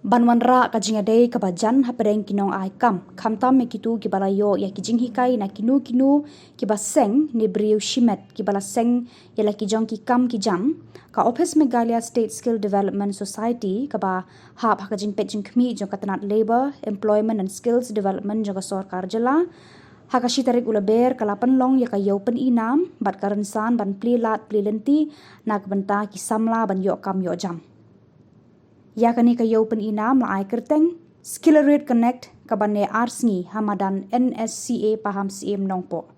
Banwanra kajingade kabajan hapereng kinong ai kamtam mekitu kibalayo ya kijing hikai na kinu kibaseng ne briu shimet kibalaseng ya la kijong kikam kijam ka office Meghalaya State Skill Development Society kaba hab hakajing pejing kmi jong katanat labor employment and skills development jong Khuborjylla hakashi tarik ulaber kala Pynlong ya kayo inam bat ka Rynsan ban plilat plilenti na kabenta ki Samla ban yo kam yo jam yakani kayo inam la ai kerteng skill rate connect kabane arsngi hamadan NSCA paham CM Nongpoh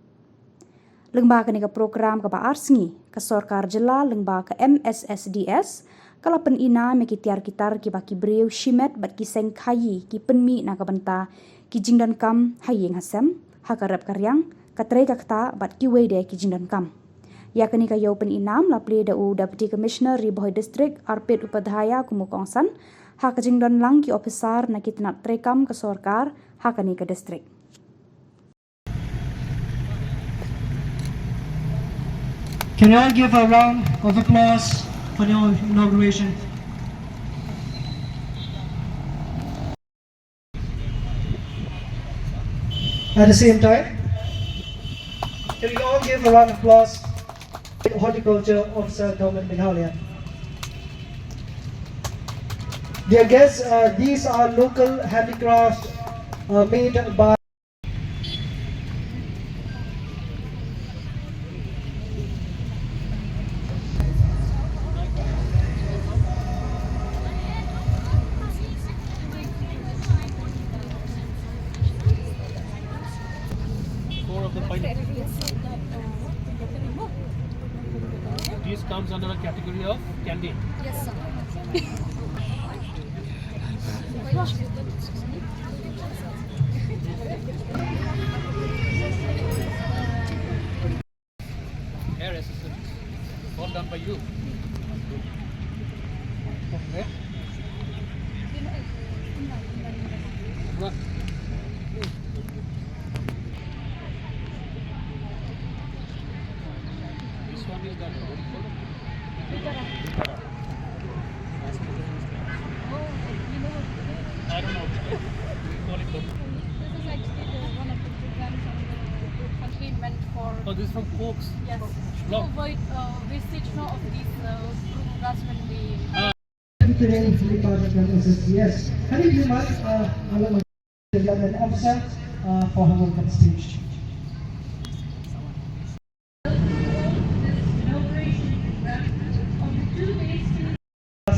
lengba kani ka program ka arsngi ka Khuborjylla lengba ka Mssds kala ina me kitiar kitar ki baki breu shimet bat ki seng khayi ki penmi na kabenta ki jingdan kam hayeng hasem hakarap karyang katrai kakta bat ki wei de ki jingdan kam yakani kayo inam la ple da u deputy commissioner Riboh district arpet upadhyaya kumukongsan hakajing don lang ki officer na kitnat trekam ke sorkar hakani ke district. Can you all give a round of applause for the inauguration? At the same time, can you all give a round of applause to the Horticulture Officer Government Meghalaya? Dear guests, these are local handicrafts made by of the Pyni. This comes under the category of candy. Yes, sir. Hair accessories, all done by you. Okay. What? This one is done. I don't know. We call it. This is actually one of the programs on the country meant for Oh, this is from folks. yes, to Shillong. avoid wastage of these programs when we Yes. Can you mind our development officer for her welcome speech?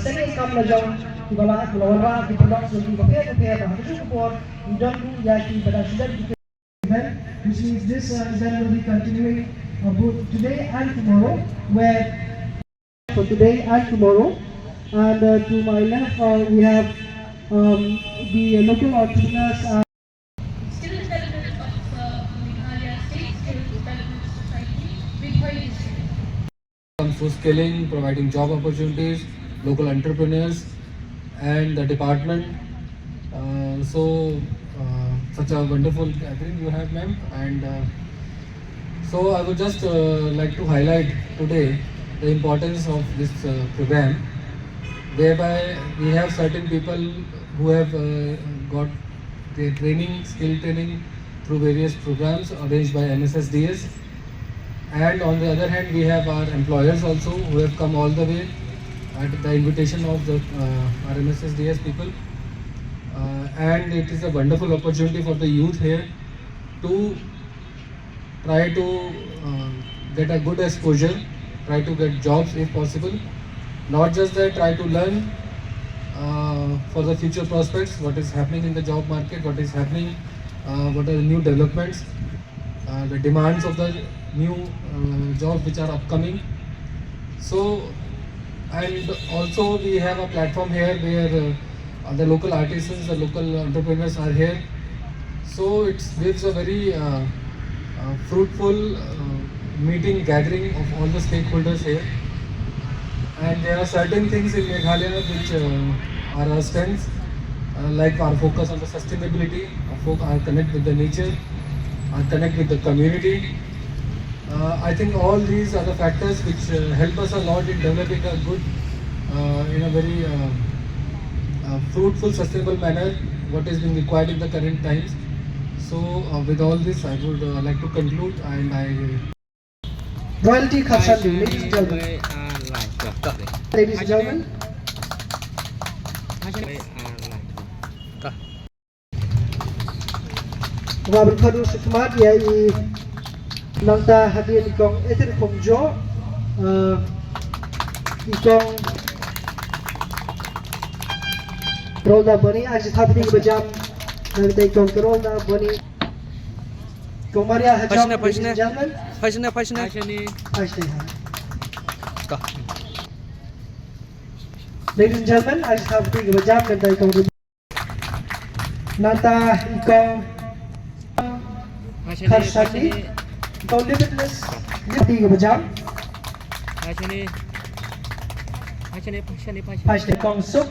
Second Samla jong di bawah keluarga di Pynlong sebagai ketua bahasa Khubor dan yaki pada sidang event, which means this event will be continuing both today and tomorrow. Where for today and tomorrow, and to my left we have the local entrepreneurs. Skill development of Meghalaya State Skill Development Society, Peit. Comes to skilling, providing job opportunities, local entrepreneurs, and the department. Such a wonderful gathering you have, ma'am. And so I would just like to highlight today the importance of this program, whereby we have certain people who have got their training, skill training through various programs arranged by Mssds. And on the other hand, we have our employers also who have come all the way at the invitation of the our Mssds people. And it is a wonderful opportunity for the youth here to try to get a good exposure, try to get jobs if possible. Not just that, try to learn for the future prospects, what is happening in the job market, what is happening, what are the new developments, the demands of the new jobs which are upcoming. So, and also we have a platform here where the local artisans, the local entrepreneurs are here. So it gives a very fruitful meeting, gathering of all the stakeholders here. And there are certain things in Meghalaya which are our strengths, like our focus on the sustainability, our connect with the nature, our connect with the community. I think all these are the factors which help us a lot in developing a good, in a very fruitful, sustainable manner, what is being required in the current times. So with all this, I would like to conclude, and I Royalty Khasani, ladies and gentlemen. Ladies and gentlemen. Wabul Khadu Sukmat ya I Nangta hadir ikong etir komjo ikong rolda bani aji thabdi bajam nangta ikong rolda bani ikong Maria hajam ladies and gentlemen. Ladies and gentlemen, aji thabdi bajam nangta ikong nangta ikong Khasani, ikong limitless lifting of a jump. Passion, Kong Suk,